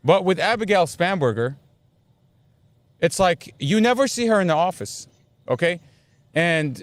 But with Abigail Spanberger, it's like you never see her in the office, okay? And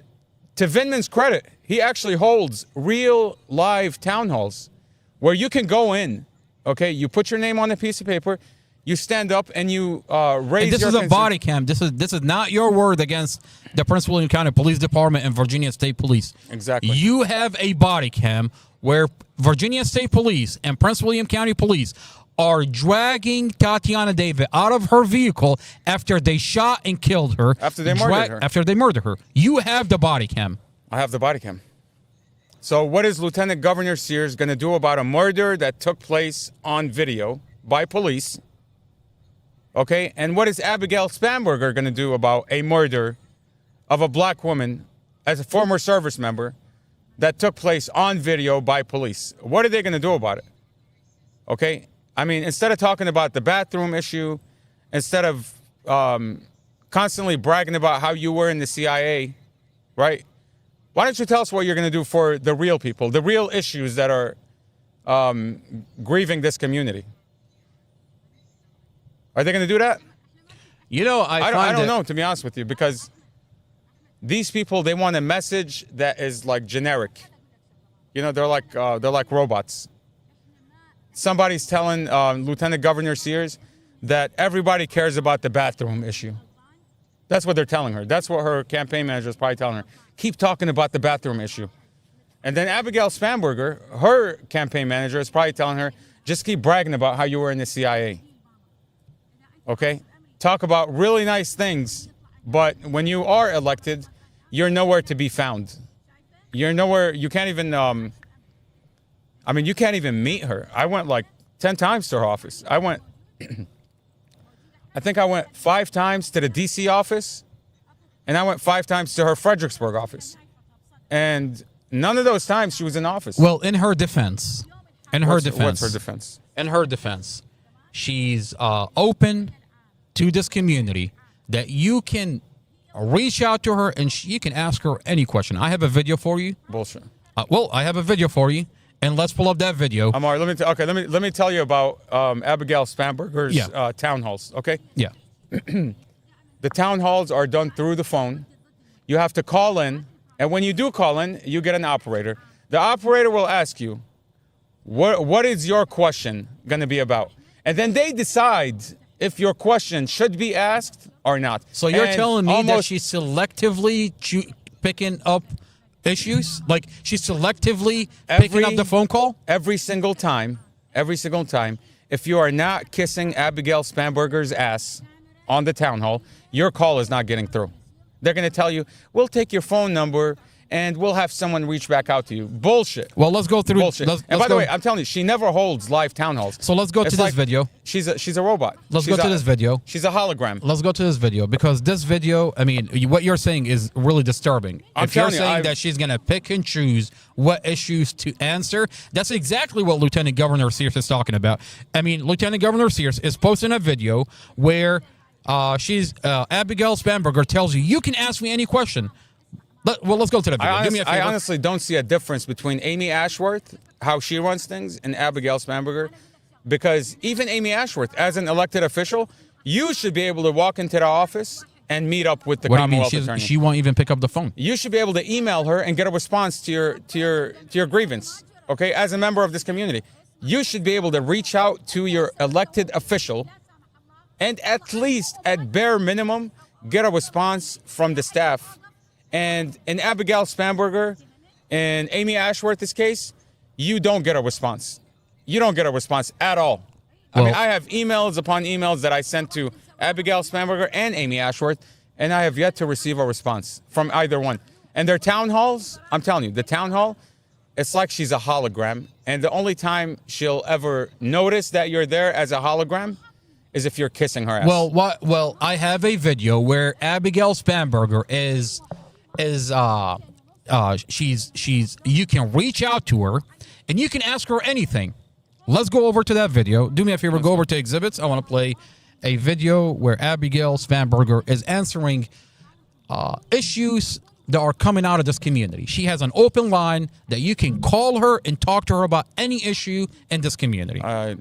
to Vindman's credit, he actually holds real live town halls where you can go in, okay? You put your name on a piece of paper, you stand up, and you raise and this your is a body cam. This is not your word against the Prince William County Police Department and Virginia State Police. Exactly. You have a body cam where Virginia State Police and Prince William County Police are dragging Tatiana David out of her vehicle after they shot and killed her. After they murdered her. After they murdered her. You have the body cam. I have the body cam. So what is Lieutenant Governor Sears going to do about a murder that took place on video by police? Okay, and what is Abigail Spanberger going to do about a murder of a black woman as a former service member that took place on video by police? What are they going to do about it? Okay, I mean, instead of talking about the bathroom issue, instead of constantly bragging about how you were in the CIA, right? Why don't you tell us what you're going to do for the real people, the real issues that are grieving this community? Are they going to do that? You know, I don't know, to be honest with you, because these people, they want a message that is like generic. You know, they're like robots. Somebody's telling Lieutenant Governor Sears that everybody cares about the bathroom issue. That's what they're telling her. That's what her campaign manager is probably telling her. Keep talking about the bathroom issue. And then Abigail Spanberger, her campaign manager, is probably telling her, just keep bragging about how you were in the CIA. Okay? Talk about really nice things, but when you are elected, you're nowhere to be found. You're nowhere, you can't even, you can't even meet her. I went like 10 times to her office. I think I went 5 times to the DC office, and I went 5 times to her Fredericksburg office. And none of those times she was in office. Well, in her defense, What's her defense? In her defense, she's open to this community that you can reach out to her and you can ask her any question. I have a video for you. Bullshit. I have a video for you, and let's pull up that video. Amar, let me tell you about Abigail Spanberger's town halls. Okay. Yeah. The town halls are done through the phone. You have to call in, and when you do call in, you get an operator. The operator will ask you, what is your question going to be about? And then they decide if your question should be asked or not. So you're telling me that she's selectively picking up issues? Like she's selectively picking up the phone call? Every single time, if you are not kissing Abigail Spanberger's ass on the town hall, your call is not getting through. They're going to tell you, we'll take your phone number and we'll have someone reach back out to you. Bullshit. Well, let's go through. Bullshit. And by the way, I'm telling you, she never holds live town halls. So let's go to this video. She's a robot. Let's go to this video. She's a hologram. Let's go to this video because this video, I mean, what you're saying is really disturbing. If you're saying that she's going to pick and choose what issues to answer, that's exactly what Lieutenant Governor Sears is talking about. I mean, Lieutenant Governor Sears is posting a video where Abigail Spanberger tells you can ask me any question. Let's go to the video. Do me a favor. I honestly don't see a difference between Amy Ashworth, how she runs things, and Abigail Spanberger. Because even Amy Ashworth, as an elected official, you should be able to walk into the office and meet up with the Commonwealth attorney. She won't even pick up the phone. You should be able to email her and get a response to your grievance. Okay, as a member of this community, you should be able to reach out to your elected official and at least, at bare minimum, get a response from the staff. And in Abigail Spanberger and Amy Ashworth's case, you don't get a response. You don't get a response at all. I mean, I have emails upon emails that I sent to Abigail Spanberger and Amy Ashworth, and I have yet to receive a response from either one. And their town halls, I'm telling you, the town hall, it's like she's a hologram. And the only time she'll ever notice that you're there as a hologram is if you're kissing her ass. Well, I have a video where Abigail Spanberger is you can reach out to her and you can ask her anything. Let's go over to that video. Do me a favor, go over to exhibits. I want to play a video where Abigail Spanberger is answering issues that are coming out of this community. She has an open line that you can call her and talk to her about any issue in this community. I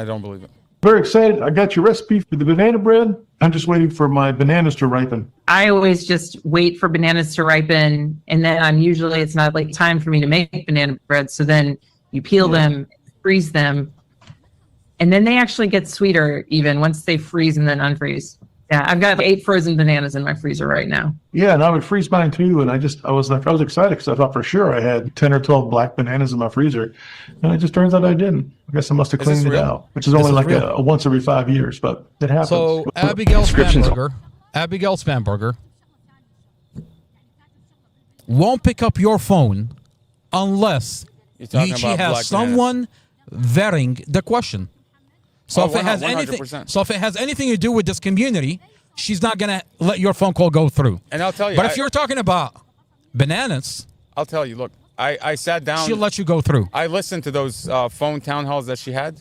don't believe it. Very excited. I got your recipe for the banana bread. I'm just waiting for my bananas to ripen. I always just wait for bananas to ripen, and then it's not like time for me to make banana bread. So then you peel them, freeze them, and then they actually get sweeter even once they freeze and then unfreeze. Yeah, I've got 8 frozen bananas in my freezer right now. Yeah, and I would freeze mine too. And I was excited because I thought for sure I had 10 or 12 black bananas in my freezer, and it just turns out I didn't. I guess I must have cleaned it out, which is only like a once every 5 years, but it happens. So Abigail Spanberger won't pick up your phone unless she has someone vetting the question. So if it has anything to do with this community, she's not gonna let your phone call go through. And I'll tell you, but if you're talking about bananas, I'll tell you. Look, I sat down. She'll let you go through. I listened to those phone town halls that she had,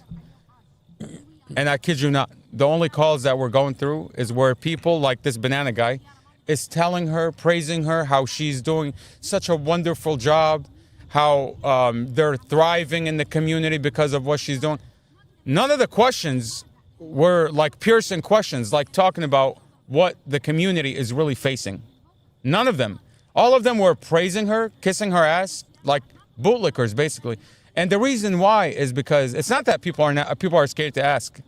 and I kid you not, the only calls that were going through is where people like this banana guy is telling her, praising her, how she's doing such a wonderful job, how they're thriving in the community because of what she's doing. None of the questions were like piercing questions, like talking about what the community is really facing. None of them. All of them were praising her, kissing her ass, like bootlickers, basically. And the reason why is because it's not that people are scared to ask.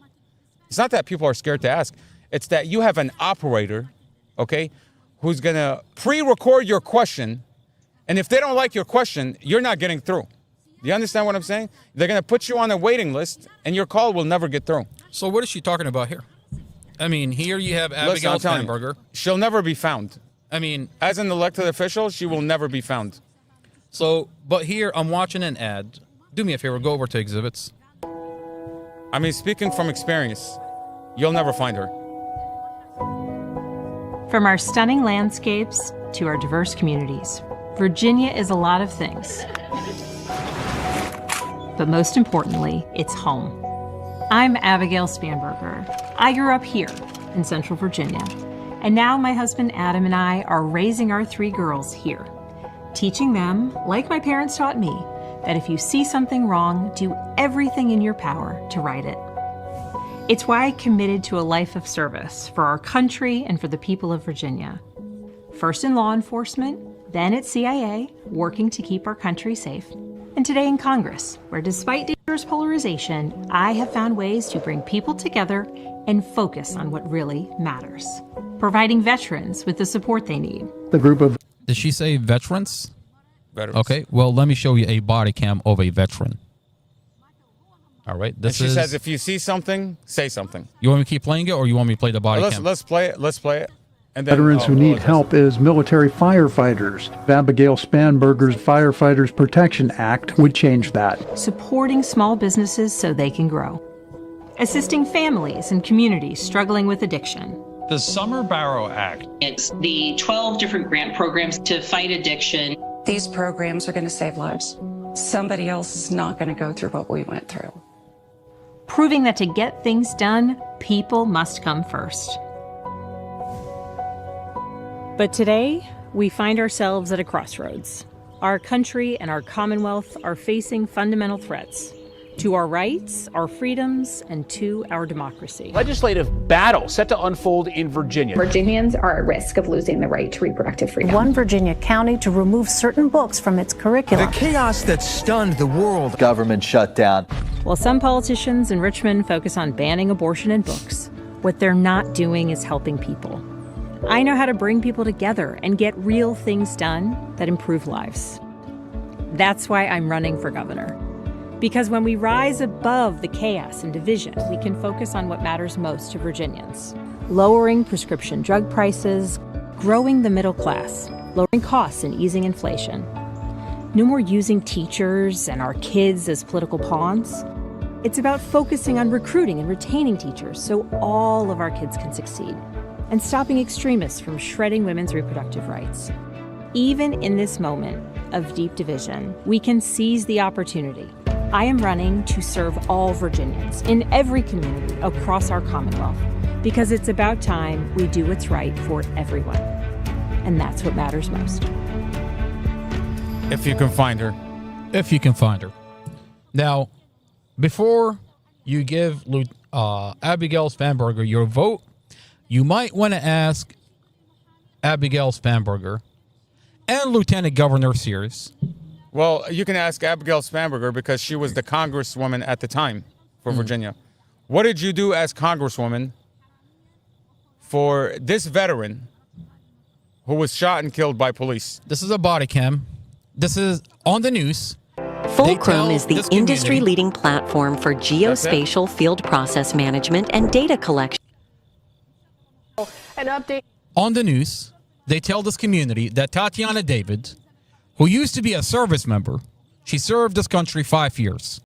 It's not that people are scared to ask. It's that you have an operator, okay, who's going to pre-record your question. And if they don't like your question, you're not getting through. Do you understand what I'm saying? They're going to put you on a waiting list, and your call will never get through. So what is she talking about here? I mean, here you have Abigail Spanberger. She'll never be found. I mean, as an elected official, she will never be found. So, but here I'm watching an ad. Do me a favor, go over to exhibits. I mean, speaking from experience, you'll never find her. From our stunning landscapes to our diverse communities, Virginia is a lot of things. But most importantly, it's home. I'm Abigail Spanberger. I grew up here in Central Virginia, and now my husband Adam and I are raising our 3 girls here, teaching them, like my parents taught me, that if you see something wrong, do everything in your power to right it. It's why I committed to a life of service for our country and for the people of Virginia. First in law enforcement, then at CIA, working to keep our country safe. And today in Congress, where despite dangerous polarization, I have found ways to bring people together and focus on what really matters. Providing veterans with the support they need. The group of... Did she say veterans? Veterans. Okay, well, let me show you a body cam of a veteran. All right, she says, if you see something, say something. You want me to keep playing it, or you want me to play the body cam? Let's play it. Let's play it. And then, veterans who need help is military firefighters. Abigail Spanberger's Firefighters Protection Act would change that. Supporting small businesses so they can grow. Assisting families and communities struggling with addiction. The Summer Barrow Act. It's the 12 different grant programs to fight addiction. These programs are going to save lives. Somebody else is not going to go through what we went through. Proving that to get things done, people must come first. But today, we find ourselves at a crossroads. Our country and our Commonwealth are facing fundamental threats to our rights, our freedoms, and to our democracy. Legislative battle set to unfold in Virginia. Virginians are at risk of losing the right to reproductive freedom. One Virginia county to remove certain books from its curriculum. The chaos that stunned the world. Government shutdown. While some politicians in Richmond focus on banning abortion in books, what they're not doing is helping people. I know how to bring people together and get real things done that improve lives. That's why I'm running for governor. Because when we rise above the chaos and division, we can focus on what matters most to Virginians. Lowering prescription drug prices, growing the middle class, lowering costs and easing inflation. No more using teachers and our kids as political pawns. It's about focusing on recruiting and retaining teachers so all of our kids can succeed. And stopping extremists from shredding women's reproductive rights. Even in this moment of deep division, we can seize the opportunity. I am running to serve all Virginians in every community across our Commonwealth, because it's about time we do what's right for everyone. And that's what matters most. If you can find her. If you can find her. Now, before you give Abigail Spanberger your vote, you might want to ask Abigail Spanberger and Lieutenant Governor Sears. Well, you can ask Abigail Spanberger because she was the congresswoman at the time for Virginia. What did you do as congresswoman for this veteran who was shot and killed by police? This is a body cam. This is on the news. Fulcrum is the industry-leading platform for geospatial field process management and data collection. An update. On the news, they tell this community that Tatiana David, who used to be a service member, she served this country 5 years.